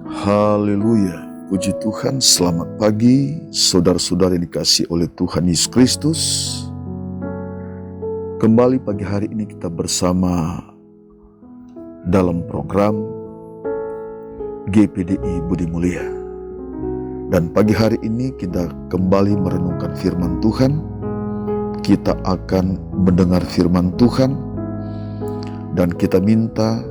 Haleluya, puji Tuhan. Selamat pagi saudara-saudara yang dikasihi oleh Tuhan Yesus Kristus. Kembali pagi hari ini kita bersama dalam program GPDI Budi Mulia. Dan pagi hari ini kita kembali merenungkan firman Tuhan. Kita akan mendengar firman Tuhan dan kita minta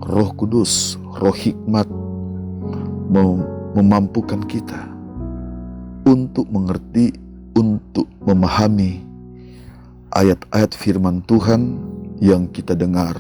Roh Kudus, Roh Hikmat memampukan kita untuk mengerti, untuk memahami ayat-ayat firman Tuhan yang kita dengar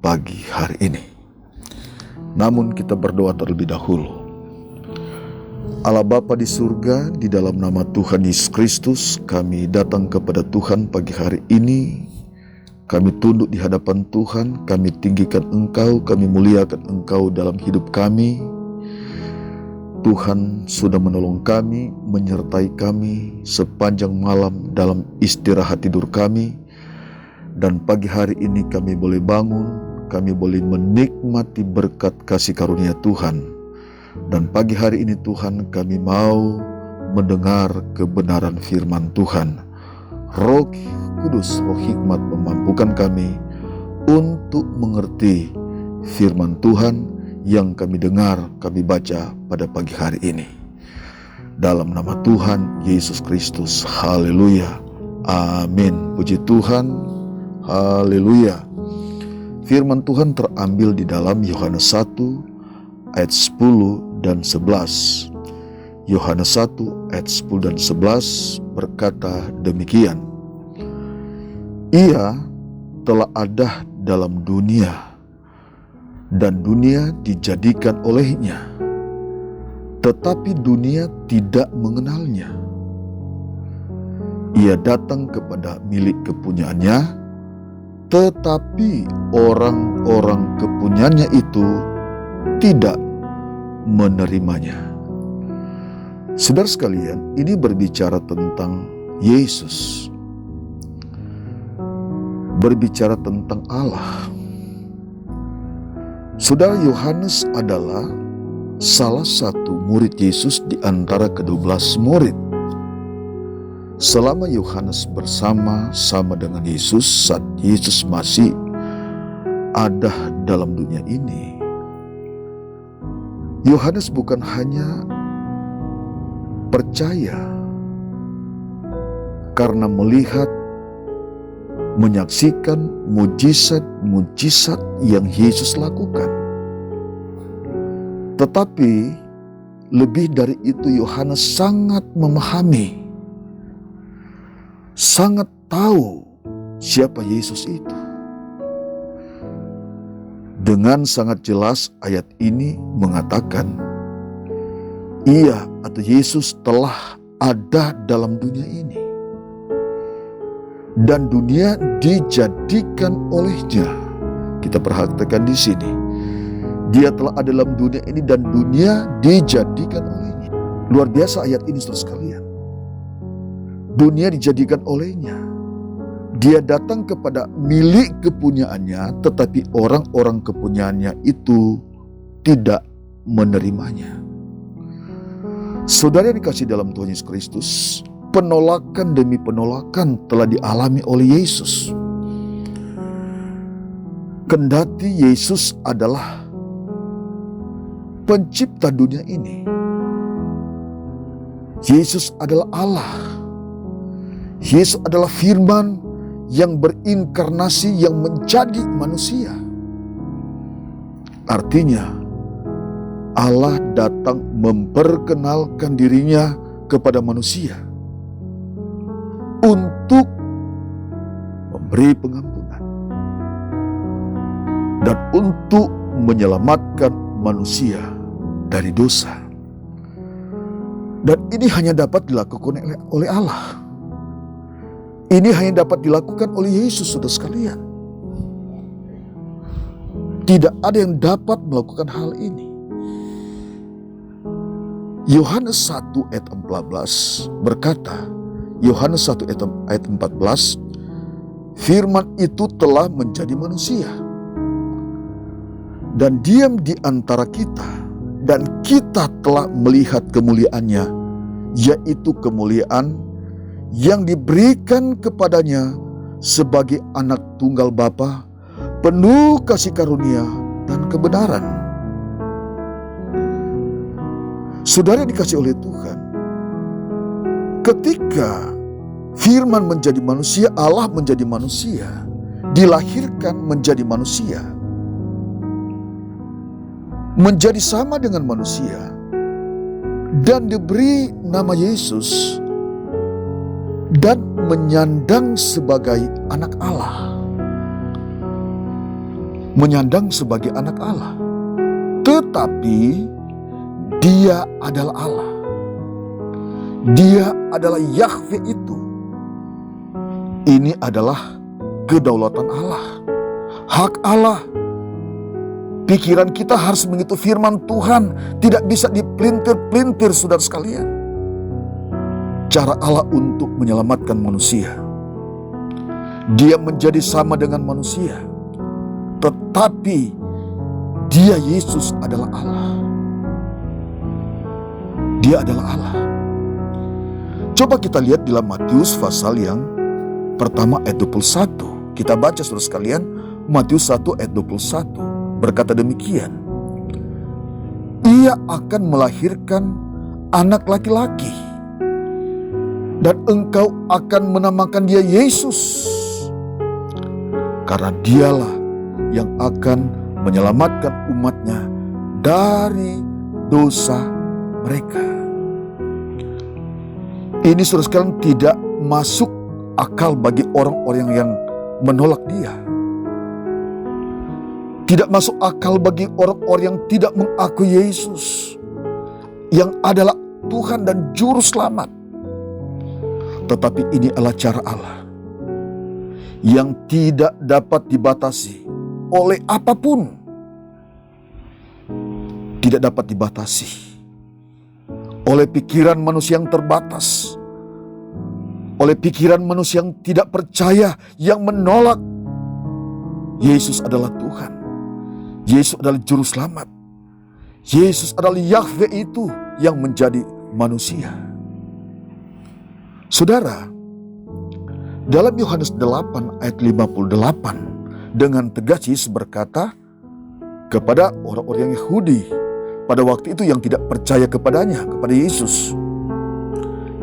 pagi hari ini. Namun kita berdoa terlebih dahulu. Allah Bapa di surga, di dalam nama Tuhan Yesus Kristus, kami datang kepada Tuhan pagi hari ini. Kami tunduk di hadapan Tuhan, kami tinggikan Engkau, kami muliakan Engkau dalam hidup kami. Tuhan sudah menolong kami, menyertai kami sepanjang malam dalam istirahat tidur kami. Dan pagi hari ini kami boleh bangun, kami boleh menikmati berkat kasih karunia Tuhan. Dan pagi hari ini Tuhan, kami mau mendengar kebenaran firman Tuhan. Roh Kudus, Roh Hikmat memampukan kami untuk mengerti firman Tuhan yang kami dengar, kami baca pada pagi hari ini. Dalam nama Tuhan Yesus Kristus, haleluya, amin. Puji Tuhan, haleluya. Firman Tuhan terambil di dalam Yohanes 1 ayat 10 dan 11. Yohanes 1 ayat 10 dan 11 berkata demikian. Ia telah ada dalam dunia, dan dunia dijadikan olehnya, tetapi dunia tidak mengenalnya. Ia datang kepada milik kepunyaannya, tetapi orang-orang kepunyaannya itu tidak menerimanya. Saudara sekalian, ini berbicara tentang Yesus, berbicara tentang Allah. Saudara, Yohanes adalah salah satu murid Yesus di antara ke-12 murid. Selama Yohanes bersama-sama dengan Yesus saat Yesus masih ada dalam dunia ini, Yohanes bukan hanya percaya karena melihat, menyaksikan mujizat-mujizat yang Yesus lakukan. Tetapi lebih dari itu, Yohanes sangat memahami, sangat tahu siapa Yesus itu. Dengan sangat jelas ayat ini mengatakan, Ia atau Yesus telah ada dalam dunia ini, dan dunia dijadikan olehnya. Kita perhatikan di sini, Dia telah ada dalam dunia ini dan dunia dijadikan olehnya. Luar biasa ayat ini, saudara sekalian. Dunia dijadikan olehnya. Dia datang kepada milik kepunyaannya, tetapi orang-orang kepunyaannya itu tidak menerimanya. Saudara yang dikasihi dalam Tuhan Yesus Kristus, penolakan demi penolakan telah dialami oleh Yesus. Kendati Yesus adalah pencipta dunia ini, Yesus adalah Allah, Yesus adalah firman yang berinkarnasi, yang menjadi manusia. Artinya Allah datang memperkenalkan dirinya kepada manusia untuk memberi pengampunan dan untuk menyelamatkan manusia dari dosa. Dan ini hanya dapat dilakukan oleh Allah. Ini hanya dapat dilakukan oleh Yesus, saudara sekalian. Tidak ada yang dapat melakukan hal ini. Yohanes 1 ayat 14 berkata, Yohanes 1 ayat 14, firman itu telah menjadi manusia dan diam di antara kita, dan kita telah melihat kemuliaannya, yaitu kemuliaan yang diberikan kepadanya sebagai anak tunggal Bapa, penuh kasih karunia dan kebenaran. Saudara yang dikasihi oleh Tuhan, ketika Firman menjadi manusia, Allah menjadi manusia, dilahirkan menjadi manusia, menjadi sama dengan manusia, dan diberi nama Yesus, dan menyandang sebagai anak Allah. Menyandang sebagai anak Allah. Tetapi Dia adalah Allah. Dia adalah Yahweh itu. Ini adalah kedaulatan Allah, hak Allah. Pikiran kita harus mengikuti firman Tuhan, tidak bisa dipelintir-pelintir, saudara sekalian. Cara Allah untuk menyelamatkan manusia. Dia menjadi sama dengan manusia, tetapi Dia, Yesus, adalah Allah. Dia adalah Allah. Coba kita lihat dalam Matius pasal yang pertama ayat 21. Kita baca saudara sekalian, Matius 1 ayat 21. Berkata demikian, Ia akan melahirkan anak laki-laki, dan engkau akan menamakan dia Yesus, karena dialah yang akan menyelamatkan umatnya dari dosa mereka. Ini saudara sekalian tidak masuk akal bagi orang-orang yang menolak dia. Tidak masuk akal bagi orang-orang yang tidak mengakui Yesus, yang adalah Tuhan dan Juru Selamat. Tetapi ini adalah cara Allah yang tidak dapat dibatasi oleh apapun. Tidak dapat dibatasi oleh pikiran manusia yang terbatas, oleh pikiran manusia yang tidak percaya, yang menolak Yesus adalah Tuhan. Yesus adalah Juru Selamat. Yesus adalah Yahweh itu yang menjadi manusia. Saudara, dalam Yohanes 8 ayat 58, dengan tegas Yesus berkata kepada orang-orang Yahudi pada waktu itu yang tidak percaya kepadanya, kepada Yesus.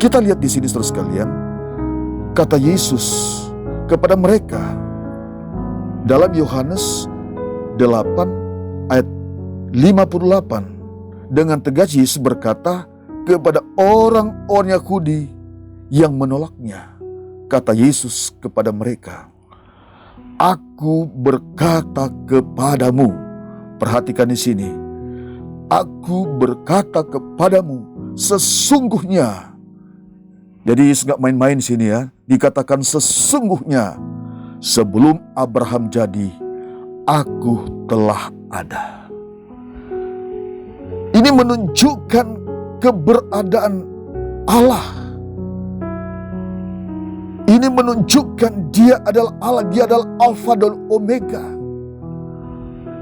Kita lihat di sini saudara sekalian, kata Yesus kepada mereka dalam Yohanes 8 ayat 58, dengan tegas Yesus berkata kepada orang-orang Yahudi yang menolaknya. Kata Yesus kepada mereka, Aku berkata kepadamu, perhatikan di sini, Aku berkata kepadamu, sesungguhnya. Jadi Yesus gak main-main di sini ya, dikatakan sesungguhnya, sebelum Abraham jadi, Aku telah ada. Ini menunjukkan keberadaan Allah. Ini menunjukkan Dia adalah Allah, Dia adalah Alfa dan Omega.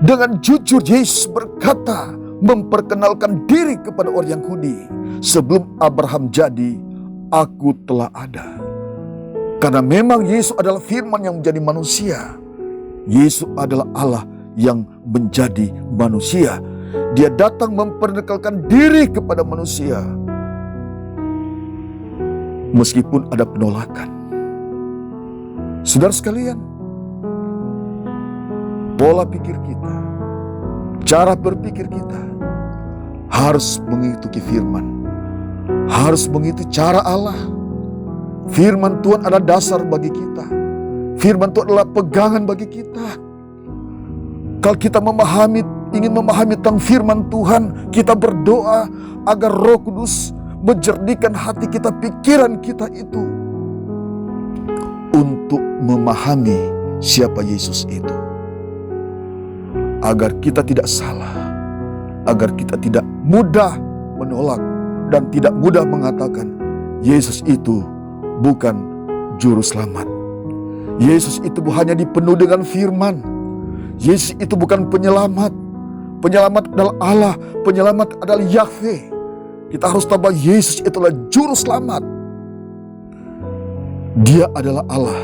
Dengan jujur Yesus berkata, memperkenalkan diri kepada orang Yahudi, sebelum Abraham jadi, Aku telah ada. Karena memang Yesus adalah firman yang menjadi manusia. Yesus adalah Allah yang menjadi manusia. Dia datang memperkenalkan diri kepada manusia. Meskipun ada penolakan. Saudara sekalian, pola pikir kita, cara berpikir kita harus mengikuti firman. Harus mengikuti cara Allah. Firman Tuhan adalah dasar bagi kita. Firman Tuhan adalah pegangan bagi kita. Kalau kita ingin memahami tentang firman Tuhan, kita berdoa agar Roh Kudus menjernihkan hati kita, pikiran kita itu, untuk memahami siapa Yesus itu. Agar kita tidak salah, agar kita tidak mudah menolak dan tidak mudah mengatakan Yesus itu bukan Juru Selamat. Yesus itu hanya dipenuhi dengan firman. Yesus itu bukan penyelamat. Penyelamat adalah Allah, penyelamat adalah Yahweh. Kita harus tahu bahwa Yesus itulah juru selamat. Dia adalah Allah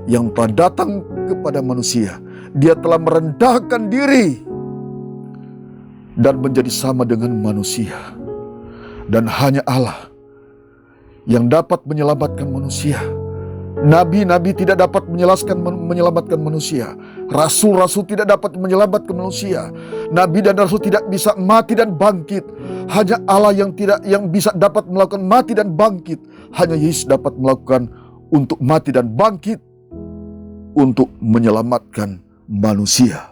yang telah datang kepada manusia. Dia telah merendahkan diri dan menjadi sama dengan manusia. Dan hanya Allah yang dapat menyelamatkan manusia. Nabi-nabi tidak dapat menyelamatkan manusia. Rasul-rasul tidak dapat menyelamatkan manusia. Nabi dan rasul tidak bisa mati dan bangkit. Hanya Allah yang bisa dapat melakukan mati dan bangkit. Hanya Yesus dapat melakukan untuk mati dan bangkit, untuk menyelamatkan manusia,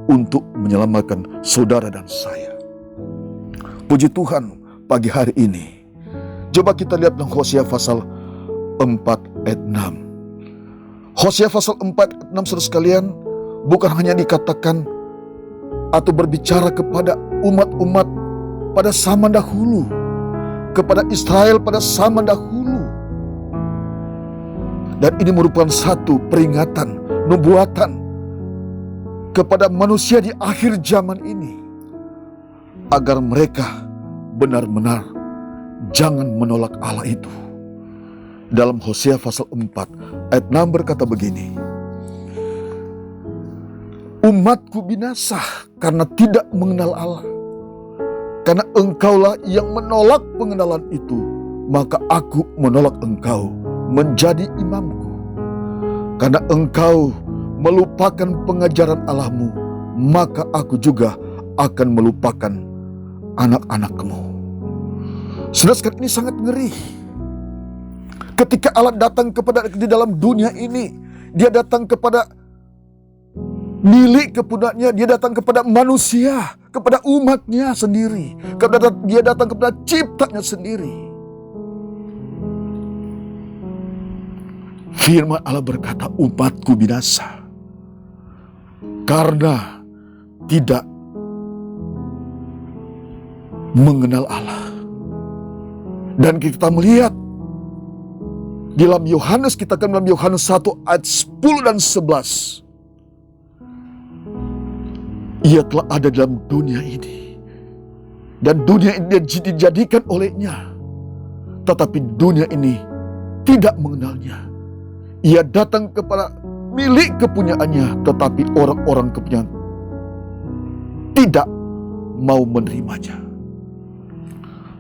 untuk menyelamatkan saudara dan saya. Puji Tuhan, pagi hari ini coba kita lihat dalam Hosea pasal 4 ayat 6. Hosea pasal 4 ayat 6, saudara sekalian, bukan hanya dikatakan atau berbicara kepada umat-umat pada zaman dahulu, kepada Israel pada zaman dahulu. Dan ini merupakan satu peringatan, nubuatan kepada manusia di akhir zaman ini, agar mereka benar-benar jangan menolak Allah itu. Dalam Hosea pasal 4 ayat 6 berkata begini, umatku binasa karena tidak mengenal Allah. Karena engkaulah yang menolak pengenalan itu, maka aku menolak engkau menjadi imamku. Karena engkau melupakan pengajaran Allahmu, maka aku juga akan melupakan anak-anakmu. Saudara sekalian, ini sangat ngeri. Ketika Allah datang di dalam dunia ini, dia datang kepada milik kepunanya, dia datang kepada manusia, kepada umatnya sendiri, dia datang kepada ciptanya sendiri. Firman Allah berkata, umatku binasa karena tidak mengenal Allah. Dan kita melihat dalam Yohanes, kita akan dalam Yohanes 1 ayat 10 dan 11. Ia telah ada dalam dunia ini, dan dunia ini dijadikan olehnya, tetapi dunia ini tidak mengenalnya. Ia datang kepada milik kepunyaannya, tetapi orang-orang kepunyaan tidak mau menerimanya.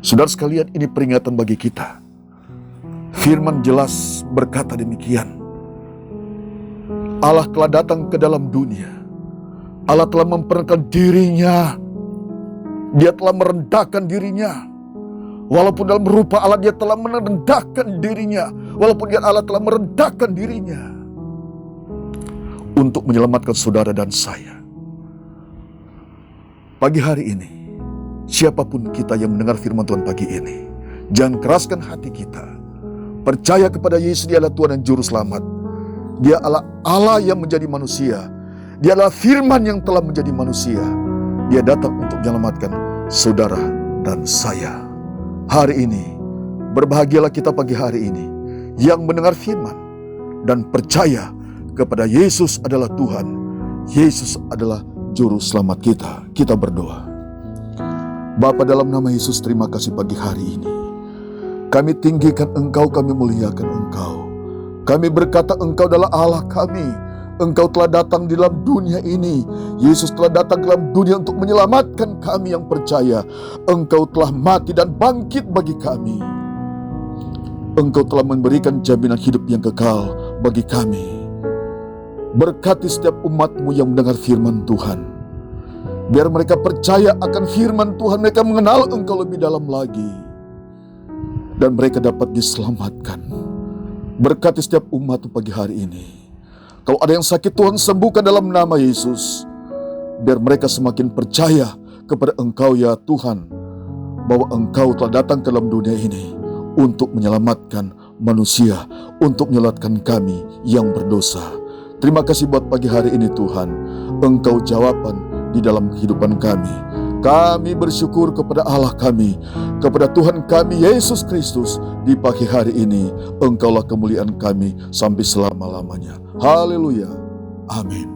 Saudara sekalian, ini peringatan bagi kita. Firman jelas berkata demikian. Allah telah datang ke dalam dunia. Allah telah memperkenalkan dirinya. Dia telah merendahkan dirinya. Walaupun dalam rupa Allah, dia telah merendahkan dirinya. Walaupun Allah telah merendahkan dirinya untuk menyelamatkan saudara dan saya. Pagi hari ini, siapapun kita yang mendengar firman Tuhan pagi ini, jangan keraskan hati kita. Percaya kepada Yesus, dia adalah Tuhan dan Juru Selamat. Dia adalah Allah yang menjadi manusia. Dia adalah firman yang telah menjadi manusia. Dia datang untuk menyelamatkan saudara dan saya. Hari ini, berbahagialah kita pagi hari ini yang mendengar firman dan percaya kepada Yesus adalah Tuhan. Yesus adalah Juru Selamat kita. Kita berdoa. Bapa, dalam nama Yesus, terima kasih pagi hari ini. Kami tinggikan Engkau, kami muliakan Engkau. Kami berkata Engkau adalah Allah kami. Engkau telah datang di dalam dunia ini. Yesus telah datang ke dalam dunia untuk menyelamatkan kami yang percaya. Engkau telah mati dan bangkit bagi kami. Engkau telah memberikan jaminan hidup yang kekal bagi kami. Berkati setiap umat-Mu yang mendengar firman Tuhan. Biar mereka percaya akan firman Tuhan, mereka mengenal Engkau lebih dalam lagi, dan mereka dapat diselamatkan. Berkati setiap umat pagi hari ini. Kalau ada yang sakit, Tuhan sembuhkan dalam nama Yesus. Biar mereka semakin percaya kepada Engkau ya Tuhan, bahwa Engkau telah datang ke dalam dunia ini untuk menyelamatkan manusia, untuk menyelamatkan kami yang berdosa. Terima kasih buat pagi hari ini Tuhan. Engkau jawaban di dalam kehidupan kami. Kami bersyukur kepada Allah kami, kepada Tuhan kami Yesus Kristus. Di pagi hari ini Engkaulah kemuliaan kami sampai selama-lamanya. Haleluya. Amin.